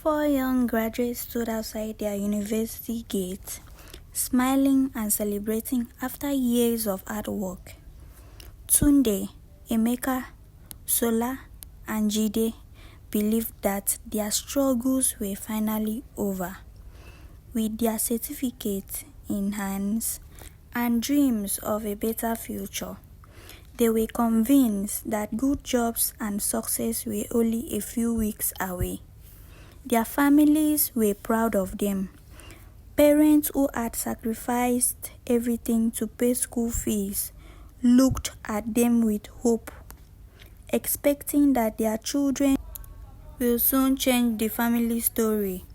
Four young graduates stood outside their university gate, smiling and celebrating after years of hard work. Tunde, Emeka, Sola, and Jide believed that their struggles were finally over. With their certificates in hands and dreams of a better future, they were convinced that good jobs and success were only a few weeks away. Their families were proud of them. Parents who had sacrificed everything to pay school fees looked at them with hope, expecting that their children will soon change the family story.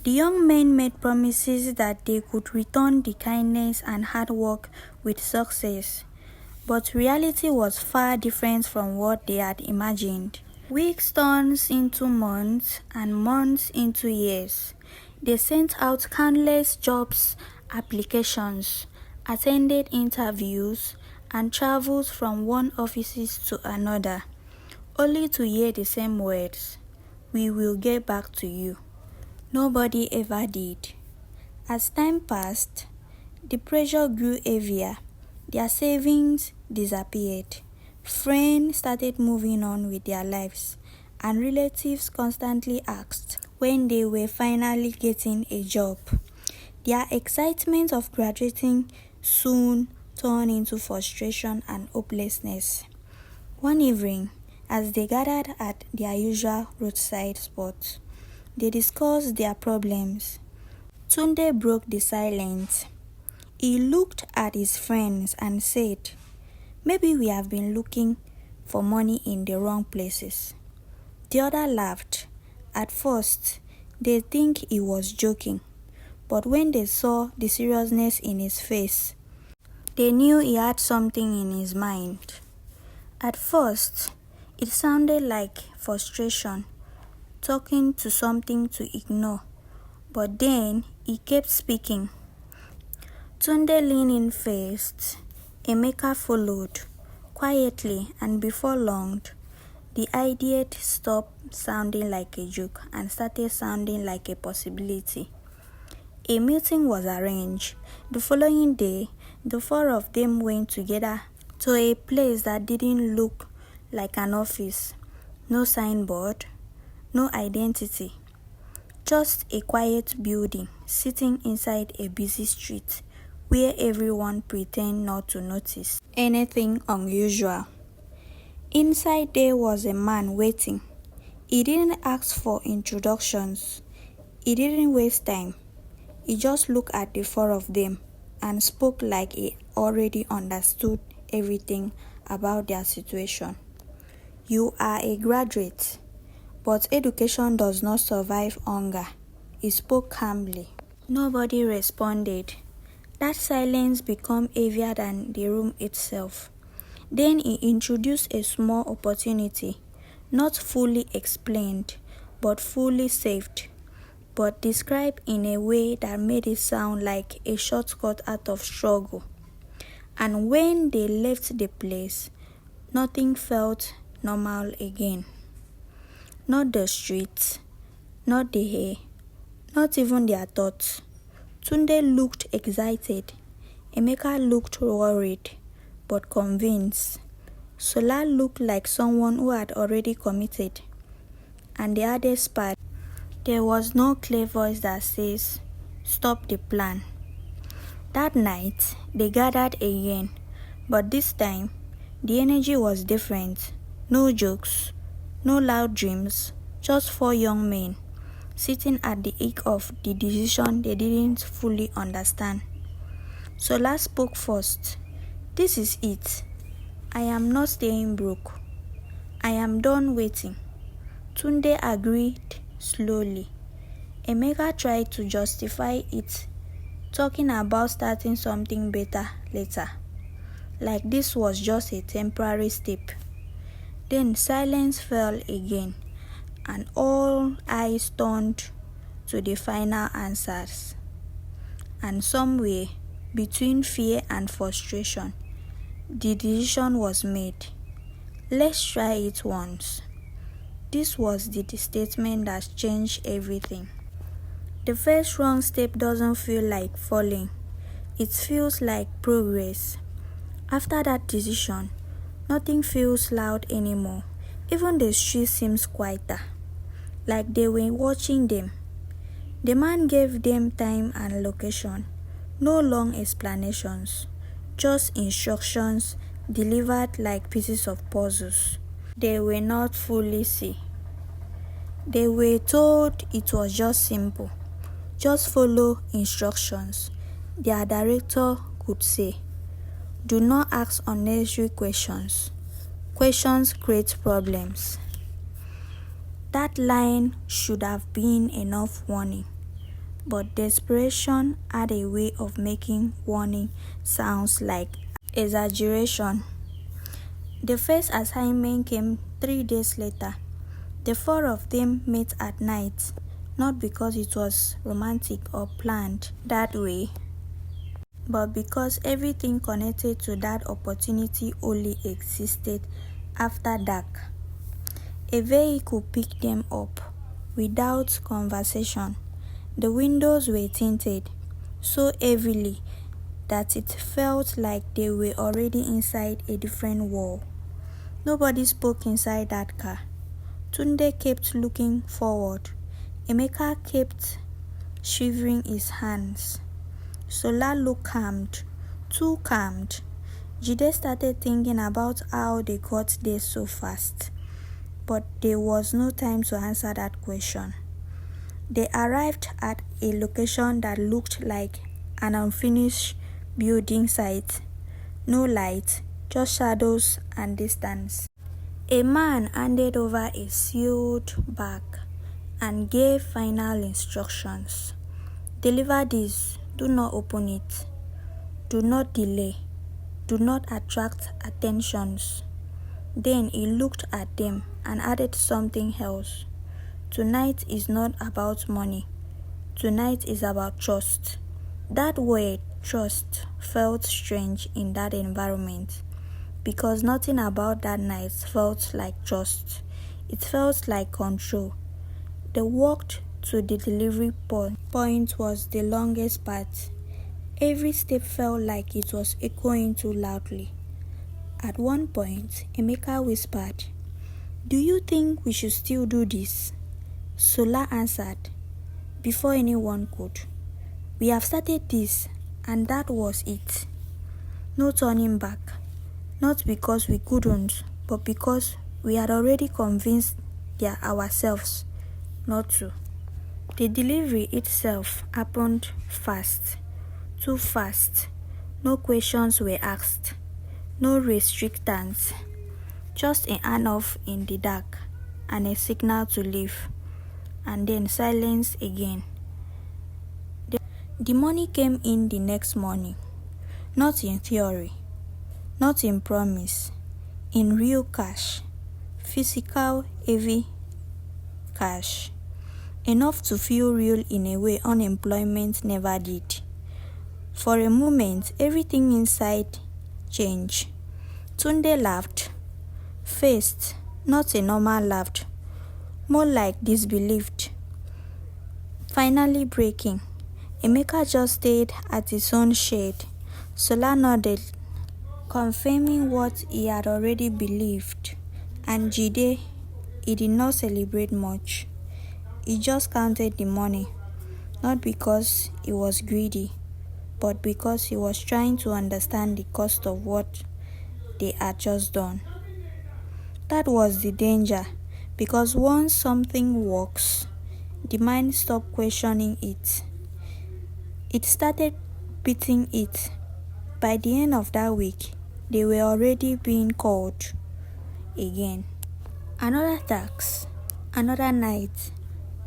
The young men made promises that they could return the kindness and hard work with success, but reality was far different from what they had imagined. Weeks turned into months and months into years. They sent out countless jobs applications, attended interviews, and traveled from one office to another, only to hear the same words, "We will get back to you." Nobody ever did. As time passed, the pressure grew heavier. Their savings disappeared. Friends started moving on with their lives, and relatives constantly asked when they were finally getting a job. Their excitement of graduating soon turned into frustration and hopelessness. One evening, as they gathered at their usual roadside spot, they discussed their problems. Tunde broke the silence. He looked at his friends and said, "Maybe we have been looking for money in the wrong places." The other laughed. At first, they think he was joking, but when they saw the seriousness in his face, they knew he had something in his mind. At first, it sounded like frustration, talking to something to ignore, but then he kept speaking. Tunde leaned in first. Emeka followed, quietly, and before long, the idea stopped sounding like a joke and started sounding like a possibility. A meeting was arranged. The following day, the four of them went together to a place that didn't look like an office. No signboard, no identity. Just a quiet building sitting inside a busy street where everyone pretended not to notice anything unusual. Inside there was a man waiting. He didn't ask for introductions. He didn't waste time. He just looked at the four of them and spoke like he already understood everything about their situation. "You are a graduate, but education does not survive hunger," he spoke calmly. Nobody responded. That silence became heavier than the room itself. Then he introduced a small opportunity, not fully explained, but fully saved, but described in a way that made it sound like a shortcut out of struggle. And when they left the place, nothing felt normal again. Not the streets, not the air, not even their thoughts. Tunde looked excited. Emeka looked worried, but convinced. Sola looked like someone who had already committed. And the hardest part, there was no clear voice that says, "Stop the plan." That night, they gathered again, but this time, the energy was different. No jokes, no loud dreams, just four young men sitting at the edge of the decision they didn't fully understand. Sola spoke first. "This is it. I am not staying broke. I am done waiting." Tunde agreed slowly. Emeka tried to justify it, talking about starting something better later, like this was just a temporary step. Then silence fell again, and all eyes turned to the final answers. And somewhere between fear and frustration, the decision was made. Let's try it once. This was the statement that changed everything. The first wrong step doesn't feel like falling. It feels like progress. After that decision, nothing feels loud anymore. Even the street seems quieter, like they were watching them. The man gave them time and location. No long explanations, just instructions delivered like pieces of puzzles. They were not fully see. They were told it was just simple. Just follow instructions. Their director could say, "Do not ask unnecessary questions. Questions create problems." That line should have been enough warning. But desperation had a way of making warning sounds like exaggeration. The first assignment came 3 days later. The 4 of them met at night, not because it was romantic or planned that way, but because everything connected to that opportunity only existed after dark. A vehicle picked them up without conversation. The windows were tinted so heavily that it felt like they were already inside a different world. Nobody spoke inside that car. Tunde kept looking forward. Emeka kept shivering his hands. Sola looked calmed, too calmed. Jide started thinking about how they got there so fast. But there was no time to answer that question. They arrived at a location that looked like an unfinished building site. No light, just shadows and distance. A man handed over a sealed bag and gave final instructions. "Deliver this, do not open it. Do not delay. Do not attract attentions." Then he looked at them and added something else. "Tonight is not about money. Tonight is about trust." That word, trust, felt strange in that environment because nothing about that night felt like trust. It felt like control. They walked to the delivery point was the longest part. Every step felt like it was echoing too loudly. At one point, Emeka whispered, "Do you think we should still do this?" Sola answered, before anyone could, "We have started this, and that was it. No turning back. Not because we couldn't, but because we had already convinced ourselves not to." The delivery itself happened fast, too fast. No questions were asked, no restrictions, just a handoff in the dark and a signal to leave, and then silence again. The money came in the next morning, not in theory, not in promise, in real cash, physical, heavy cash, enough to feel real in a way unemployment never did. For a moment, everything inside changed. Tunde laughed, faced, not a normal laugh, more like disbelieved. Finally breaking, Emeka just stayed at his own shade. Sola nodded, confirming what he had already believed. And Jide, he did not celebrate much. He just counted the money, not because he was greedy, but because he was trying to understand the cost of what they had just done. That was the danger, because once something works, the mind stopped questioning it. It started beating it. By the end of that week, they were already being called again. Another tax, another night,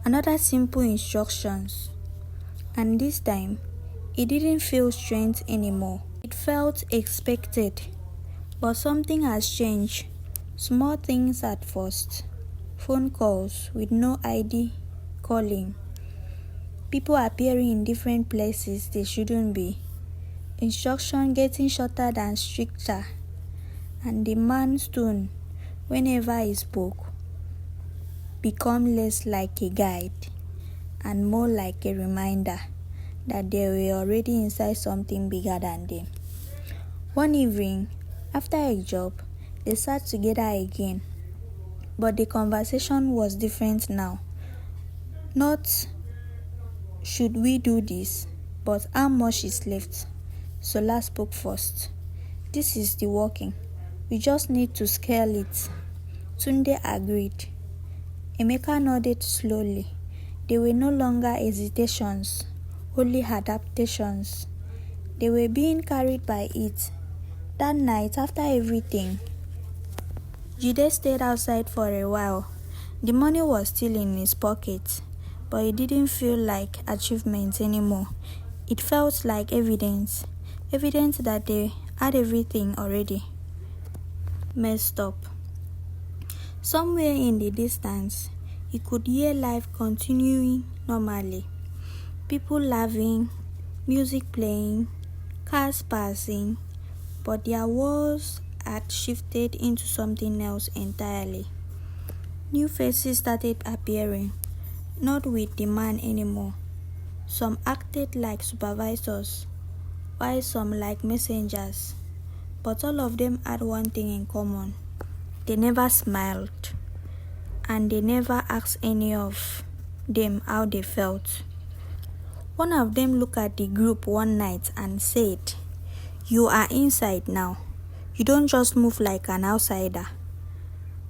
another simple instructions. And this time, it didn't feel strange anymore. It felt expected. But something has changed. Small things at first. Phone calls with no ID calling. People appearing in different places they shouldn't be. Instruction getting shorter than stricter. And the man's tone whenever he spoke. become less like a guide and more like a reminder that they were already inside something bigger than them. One evening, after a job, they sat together again, but the conversation was different now. Not should we do this, but how much is left? Sola spoke first. This is the working. We just need to scale it. Tunde agreed. Emeka nodded slowly. They were no longer hesitations, only adaptations. They were being carried by it. That night, after everything, Jide stayed outside for a while. The money was still in his pocket, but it didn't feel like achievement anymore. It felt like evidence that they had everything already messed up. Somewhere in the distance, he could hear life continuing normally. People laughing, music playing, cars passing, but their worlds had shifted into something else entirely. New faces started appearing, not with the man anymore. Some acted like supervisors, while some like messengers, but all of them had one thing in common. They never smiled, and they never asked any of them how they felt. One of them looked at the group one night and said, "You are inside now. You don't just move like an outsider."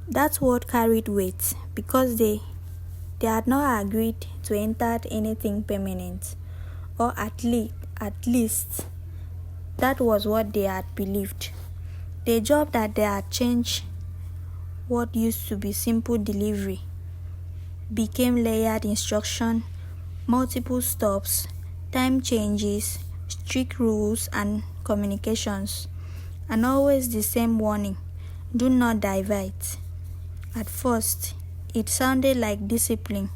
That word carried weight because they had not agreed to enter anything permanent, or at least that was what they had believed. The job that they had changed what used to be simple delivery became layered instruction, multiple stops, time changes, strict rules and communications, and always the same warning: do not divert. At first, it sounded like discipline.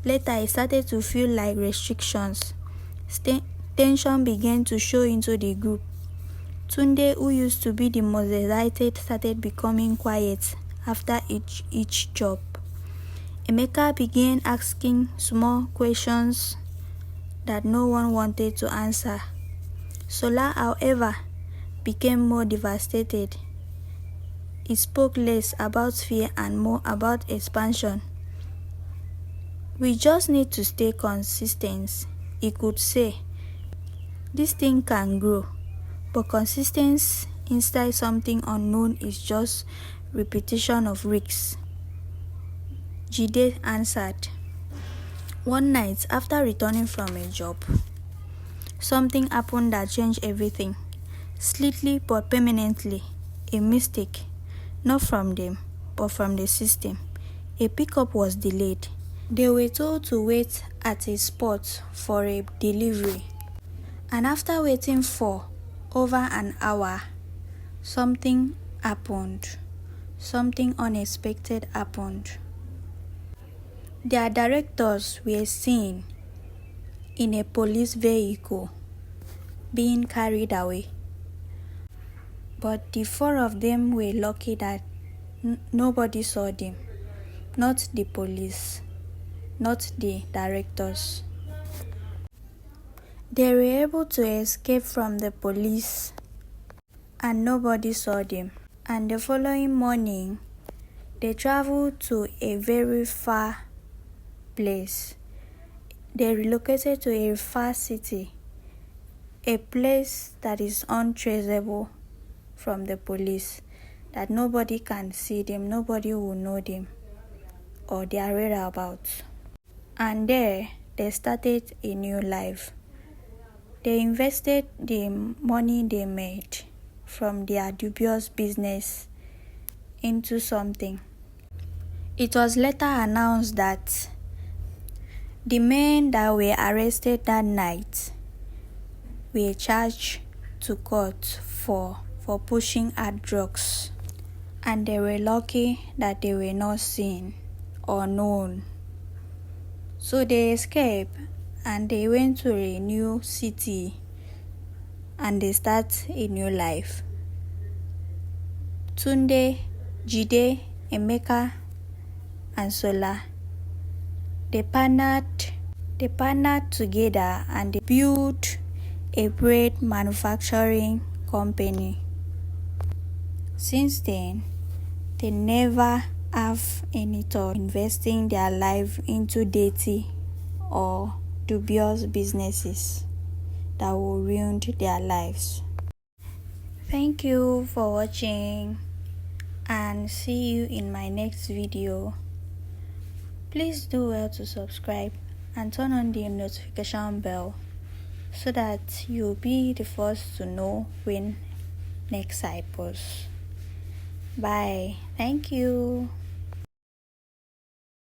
Later, it started to feel like restrictions. Tension began to show into the group. Tunde, who used to be the most excited, started becoming quiet after each job. Emeka began asking small questions that no one wanted to answer. Sola, however, became more devastated. He spoke less about fear and more about expansion. We just need to stay consistent, he could say. This thing can grow, but consistency inside something unknown is just repetition of risks. Jide answered. One night, after returning from a job, something happened that changed everything. Slightly but permanently. A mistake. Not from them, but from the system. A pickup was delayed. They were told to wait at a spot for a delivery. And after waiting for over an hour, something happened. Something unexpected happened. Their directors were seen in a police vehicle being carried away. But the four of them were lucky that nobody saw them. Not the police, not the directors. They were able to escape from the police and nobody saw them. And the following morning, they traveled to a very far place. They relocated to a far city, a place that is untraceable from the police, that nobody can see them, nobody will know them or their whereabouts. And there, they started a new life. They invested the money they made from their dubious business into something. It was later announced that the men that were arrested that night were charged to court for pushing hard drugs, and they were lucky that they were not seen or known. So they escaped and they went to a new city and they start a new life. Tunde, Jide, Emeka, and solar. They partnered together and they built a great manufacturing company. Since then, they never have any thought investing their life into dirty or dubious businesses that will ruin their lives. Thank you for watching and see you in my next video. Please do well to subscribe and turn on the notification bell so that you'll be the first to know when next I post. Bye. Thank you.